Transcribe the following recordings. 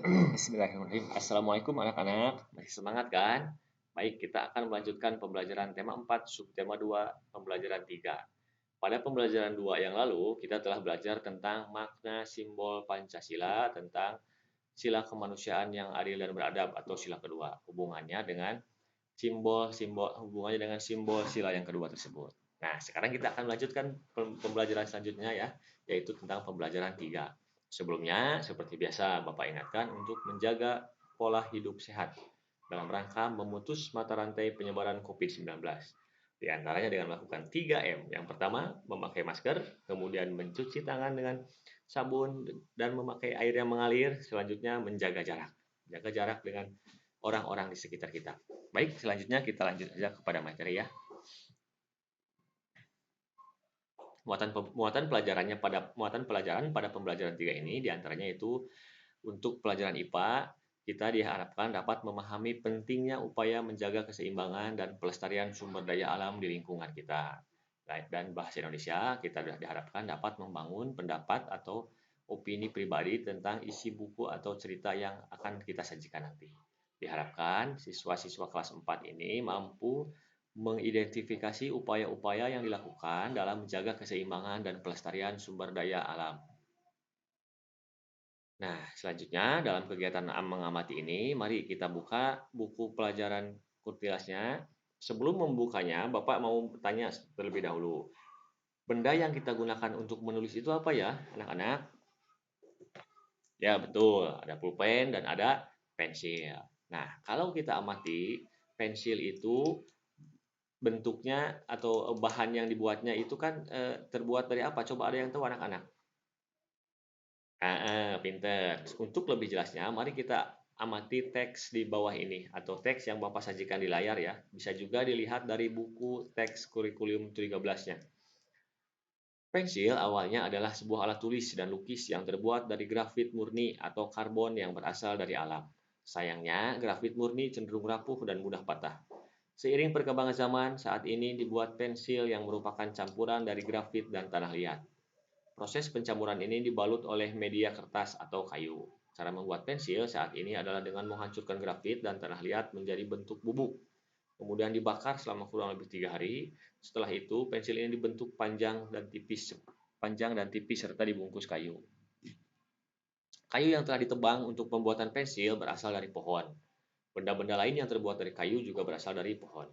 Bismillahirrahmanirrahim. Assalamualaikum anak-anak. Masih semangat kan? Baik, kita akan melanjutkan pembelajaran tema 4, subtema 2, pembelajaran 3. Pada pembelajaran 2 yang lalu, kita telah belajar tentang makna simbol Pancasila, tentang sila kemanusiaan yang adil dan beradab atau sila kedua. Hubungannya dengan simbol sila yang kedua tersebut. Nah, sekarang kita akan melanjutkan pembelajaran selanjutnya ya, yaitu tentang pembelajaran 3. Sebelumnya, seperti biasa, Bapak ingatkan untuk menjaga pola hidup sehat dalam rangka memutus mata rantai penyebaran COVID-19. Di antaranya dengan melakukan 3M. Yang pertama, memakai masker, kemudian mencuci tangan dengan sabun dan memakai air yang mengalir. Selanjutnya, menjaga jarak. Jaga jarak dengan orang-orang di sekitar kita. Baik, selanjutnya kita lanjut saja kepada materi ya. Muatan pelajaran pada pembelajaran 3 ini diantaranya itu untuk pelajaran IPA, kita diharapkan dapat memahami pentingnya upaya menjaga keseimbangan dan pelestarian sumber daya alam di lingkungan kita. Dan bahasa Indonesia, kita diharapkan dapat membangun pendapat atau opini pribadi tentang isi buku atau cerita yang akan kita sajikan nanti. Diharapkan siswa-siswa kelas 4 ini mampu mengidentifikasi upaya-upaya yang dilakukan dalam menjaga keseimbangan dan pelestarian sumber daya alam. Nah, selanjutnya dalam kegiatan mengamati ini, mari kita buka buku pelajaran Kurtilasnya. Sebelum membukanya, Bapak mau bertanya terlebih dahulu. Benda yang kita gunakan untuk menulis itu apa ya, anak-anak? Ya, betul. Ada pulpen dan ada pensil. Nah, kalau kita amati, pensil itu bentuknya atau bahan yang dibuatnya itu kan terbuat dari apa? Coba ada yang tahu anak-anak? Pinter. Untuk lebih jelasnya, mari kita amati teks di bawah ini atau teks yang Bapak sajikan di layar ya. Bisa juga dilihat dari buku teks kurikulum 13-nya. Pensil awalnya adalah sebuah alat tulis dan lukis yang terbuat dari grafit murni atau karbon yang berasal dari alam. Sayangnya, grafit murni cenderung rapuh dan mudah patah. Seiring perkembangan zaman, saat ini dibuat pensil yang merupakan campuran dari grafit dan tanah liat. Proses pencampuran ini dibalut oleh media kertas atau kayu. Cara membuat pensil saat ini adalah dengan menghancurkan grafit dan tanah liat menjadi bentuk bubuk. Kemudian dibakar selama kurang lebih 3 hari. Setelah itu, pensil ini dibentuk panjang dan tipis serta dibungkus kayu. Kayu yang telah ditebang untuk pembuatan pensil berasal dari pohon. Benda-benda lain yang terbuat dari kayu juga berasal dari pohon.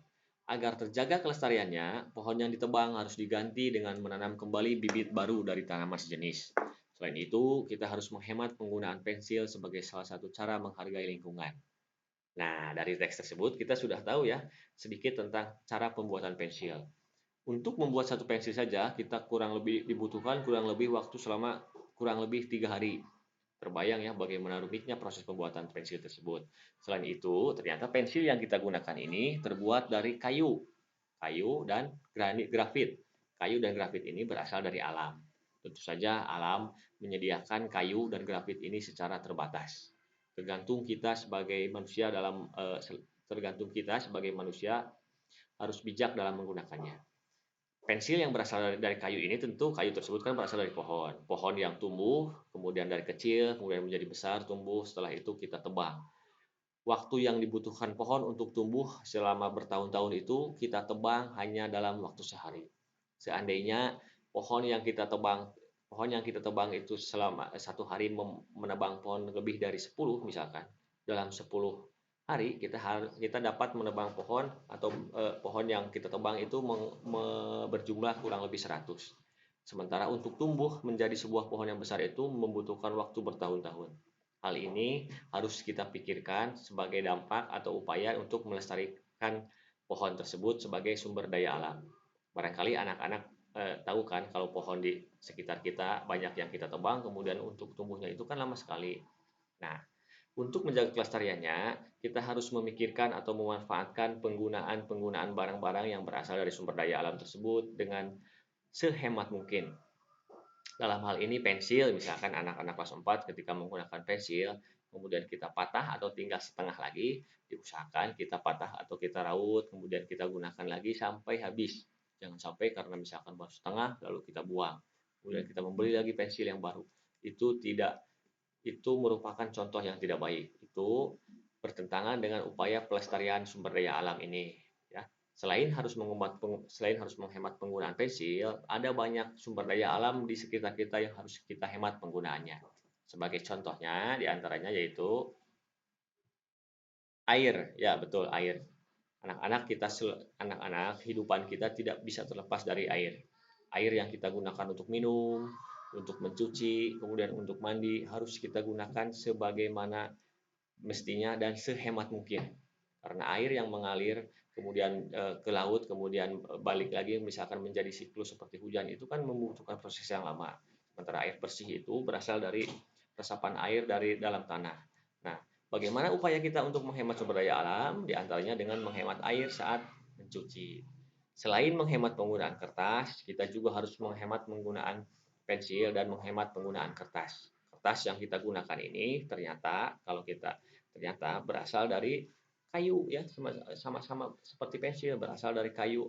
Agar terjaga kelestariannya, pohon yang ditebang harus diganti dengan menanam kembali bibit baru dari tanaman sejenis. Selain itu, kita harus menghemat penggunaan pensil sebagai salah satu cara menghargai lingkungan. Nah, dari teks tersebut kita sudah tahu ya sedikit tentang cara pembuatan pensil. Untuk membuat satu pensil saja, kita dibutuhkan kurang lebih waktu selama kurang lebih 3 hari. Terbayang ya bagaimana rumitnya proses pembuatan pensil tersebut. Selain itu, ternyata pensil yang kita gunakan ini terbuat dari kayu dan grafit. Kayu dan grafit ini berasal dari alam. Tentu saja alam menyediakan kayu dan grafit ini secara terbatas. Tergantung kita sebagai manusia tergantung kita sebagai manusia harus bijak dalam menggunakannya. Pensil yang berasal dari kayu ini tentu kayu tersebut kan berasal dari pohon. Pohon yang tumbuh, kemudian dari kecil, kemudian menjadi besar, tumbuh, setelah itu kita tebang. Waktu yang dibutuhkan pohon untuk tumbuh selama bertahun-tahun itu kita tebang hanya dalam waktu sehari. Seandainya pohon yang kita tebang itu selama 1 hari menebang pohon lebih dari 10 misalkan, dalam 10 hari kita dapat menebang pohon atau pohon yang kita tebang itu berjumlah kurang lebih 100. Sementara untuk tumbuh menjadi sebuah pohon yang besar itu membutuhkan waktu bertahun-tahun. Hal ini harus kita pikirkan sebagai dampak atau upaya untuk melestarikan pohon tersebut sebagai sumber daya alam. Barangkali anak-anak tahu kan kalau pohon di sekitar kita banyak yang kita tebang, kemudian untuk tumbuhnya itu kan lama sekali. Nah, untuk menjaga kelestariannya, kita harus memikirkan atau memanfaatkan penggunaan barang-barang yang berasal dari sumber daya alam tersebut dengan sehemat mungkin. Dalam hal ini pensil, misalkan anak-anak kelas 4 ketika menggunakan pensil, kemudian kita patah atau tinggal setengah lagi, diusahakan kita patah atau kita raut, kemudian kita gunakan lagi sampai habis. Jangan sampai karena misalkan baru setengah, lalu kita buang. Kemudian kita membeli lagi pensil yang baru. Itu tidak itu merupakan contoh yang tidak baik. Itu bertentangan dengan upaya pelestarian sumber daya alam ini. Ya. Selain harus menghemat penggunaan pensil, ada banyak sumber daya alam di sekitar kita yang harus kita hemat penggunaannya. Sebagai contohnya, diantaranya yaitu air. Ya, betul, air. Anak-anak kehidupan kita tidak bisa terlepas dari air. Air yang kita gunakan untuk minum, untuk mencuci, kemudian untuk mandi harus kita gunakan sebagaimana mestinya dan sehemat mungkin. Karena air yang mengalir kemudian ke laut, kemudian balik lagi misalkan menjadi siklus seperti hujan, itu kan membutuhkan proses yang lama. Sementara air bersih itu berasal dari resapan air dari dalam tanah. Nah, bagaimana upaya kita untuk menghemat sumber daya alam? Di antaranya dengan menghemat air saat mencuci. Selain menghemat penggunaan kertas, kita juga harus menghemat penggunaan pensil dan menghemat penggunaan kertas. Kertas yang kita gunakan ini ternyata berasal dari kayu, ya, sama-sama seperti pensil, berasal dari kayu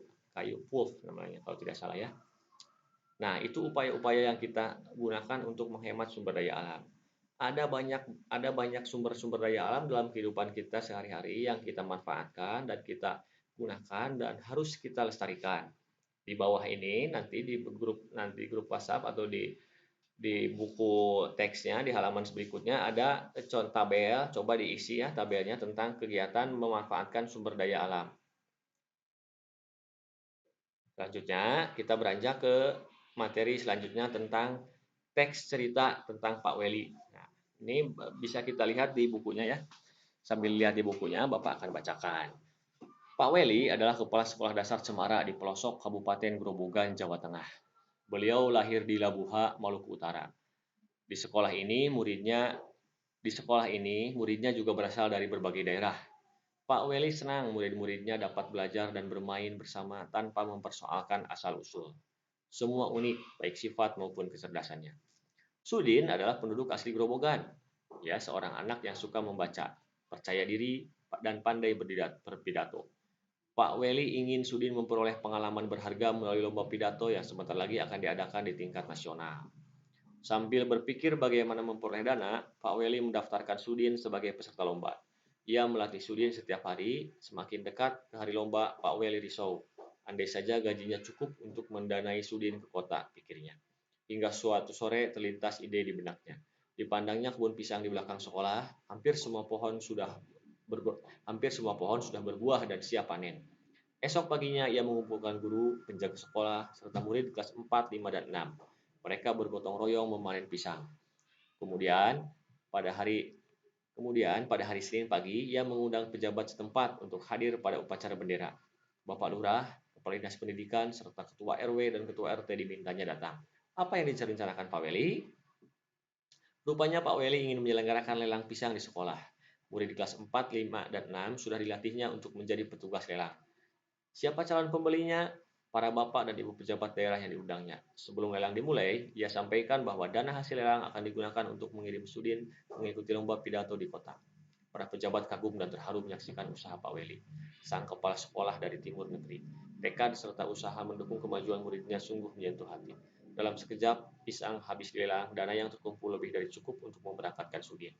pulp namanya kalau tidak salah, ya. Nah, itu upaya-upaya yang kita gunakan untuk menghemat sumber daya alam. Ada banyak sumber-sumber daya alam dalam kehidupan kita sehari-hari yang kita manfaatkan dan kita gunakan dan harus kita lestarikan. Di bawah ini nanti grup WhatsApp atau di buku teksnya di halaman berikutnya ada contoh tabel, coba diisi ya tabelnya tentang kegiatan memanfaatkan sumber daya alam. Selanjutnya kita beranjak ke materi selanjutnya tentang teks cerita tentang Pak Weli. Nah, ini bisa kita lihat di bukunya ya. Sambil lihat di bukunya, Bapak akan bacakan. Pak Weli adalah kepala sekolah dasar Cemara di pelosok Kabupaten Grobogan, Jawa Tengah. Beliau lahir di Labuha, Maluku Utara. Di sekolah ini muridnya juga berasal dari berbagai daerah. Pak Weli senang murid-muridnya dapat belajar dan bermain bersama tanpa mempersoalkan asal-usul. Semua unik, baik sifat maupun kecerdasannya. Sudin adalah penduduk asli Grobogan. Ia seorang anak yang suka membaca, percaya diri, dan pandai berpidato. Pak Weli ingin Sudin memperoleh pengalaman berharga melalui lomba pidato yang sebentar lagi akan diadakan di tingkat nasional. Sambil berpikir bagaimana memperoleh dana, Pak Weli mendaftarkan Sudin sebagai peserta lomba. Ia melatih Sudin setiap hari, semakin dekat ke hari lomba, Pak Weli risau. Andai saja gajinya cukup untuk mendanai Sudin ke kota, pikirnya. Hingga suatu sore terlintas ide di benaknya. Dipandangnya kebun pisang di belakang sekolah, hampir semua pohon sudah berbuah dan siap panen. Esok paginya ia mengumpulkan guru, penjaga sekolah, serta murid kelas 4, 5, dan 6. Mereka bergotong royong memanen pisang. Kemudian pada hari Senin pagi, ia mengundang pejabat setempat untuk hadir pada upacara bendera. Bapak Lurah, Kepala Dinas Pendidikan, serta Ketua RW dan Ketua RT dimintanya datang. Apa yang direncanakan Pak Weli? Rupanya Pak Weli ingin menyelenggarakan lelang pisang di sekolah. Murid di kelas 4, 5, dan 6 sudah dilatihnya untuk menjadi petugas lelang. Siapa calon pembelinya? Para bapak dan ibu pejabat daerah yang diundangnya. Sebelum lelang dimulai, ia sampaikan bahwa dana hasil lelang akan digunakan untuk mengirim Sudin mengikuti lomba pidato di kota. Para pejabat kagum dan terharu menyaksikan usaha Pak Weli, sang kepala sekolah dari timur negeri. Tekad serta usaha mendukung kemajuan muridnya sungguh menyentuh hati. Dalam sekejap, pisang habis dilelang, dana yang terkumpul lebih dari cukup untuk memberangkatkan Sudin.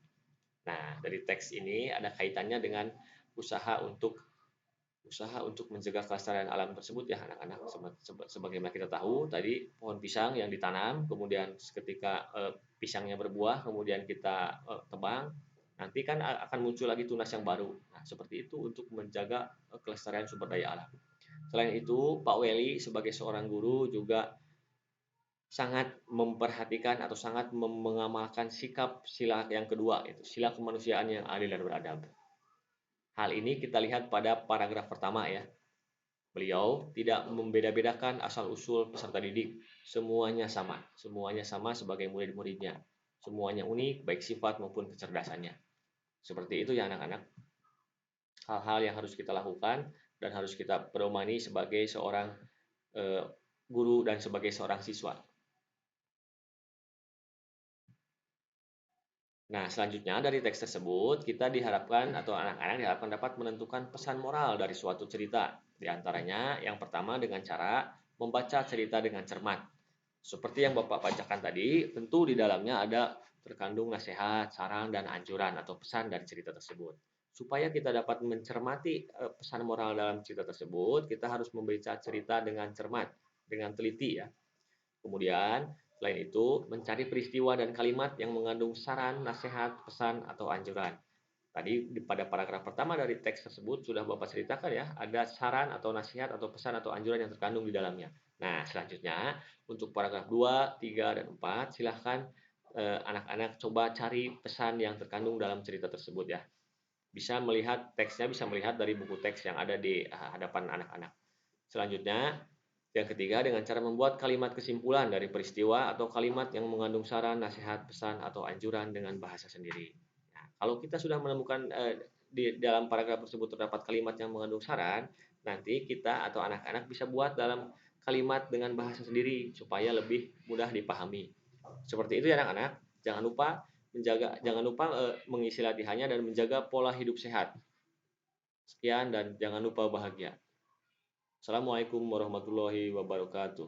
Nah, dari teks ini ada kaitannya dengan usaha untuk menjaga kelestarian alam tersebut ya anak-anak. Sebagaimana kita tahu tadi pohon pisang yang ditanam, kemudian ketika pisangnya berbuah, kemudian kita tebang, nanti kan akan muncul lagi tunas yang baru. Nah, seperti itu untuk menjaga kelestarian sumber daya alam. Selain itu, Pak Weli sebagai seorang guru juga sangat memperhatikan atau sangat mengamalkan sikap sila yang kedua, itu sila kemanusiaan yang adil dan beradab. Hal ini kita lihat pada paragraf pertama ya. Beliau tidak membeda-bedakan asal-usul peserta didik, semuanya sama sebagai murid-muridnya. Semuanya unik, baik sifat maupun kecerdasannya. Seperti itu ya anak-anak. Hal-hal yang harus kita lakukan dan harus kita pedomani sebagai seorang guru dan sebagai seorang siswa. Nah, selanjutnya dari teks tersebut, kita diharapkan atau anak-anak diharapkan dapat menentukan pesan moral dari suatu cerita. Di antaranya, yang pertama dengan cara membaca cerita dengan cermat. Seperti yang Bapak bacakan tadi, tentu di dalamnya ada terkandung nasihat, saran, dan anjuran atau pesan dari cerita tersebut. Supaya kita dapat mencermati pesan moral dalam cerita tersebut, kita harus membaca cerita dengan cermat, dengan teliti ya. Kemudian, selain itu, mencari peristiwa dan kalimat yang mengandung saran, nasihat, pesan, atau anjuran. Tadi pada paragraf pertama dari teks tersebut sudah Bapak ceritakan ya, ada saran atau nasihat atau pesan atau anjuran yang terkandung di dalamnya. Nah, selanjutnya untuk paragraf 2, 3, dan 4 silahkan anak-anak coba cari pesan yang terkandung dalam cerita tersebut ya. Bisa melihat teksnya, bisa melihat dari buku teks yang ada di hadapan anak-anak. Selanjutnya, yang ketiga dengan cara membuat kalimat kesimpulan dari peristiwa atau kalimat yang mengandung saran, nasihat, pesan, atau anjuran dengan bahasa sendiri. Nah, kalau kita sudah menemukan di dalam paragraf tersebut terdapat kalimat yang mengandung saran, nanti kita atau anak-anak bisa buat dalam kalimat dengan bahasa sendiri supaya lebih mudah dipahami. Seperti itu ya anak-anak. Jangan lupa mengisi latihannya dan menjaga pola hidup sehat. Sekian dan jangan lupa bahagia. Assalamualaikum warahmatullahi wabarakatuh.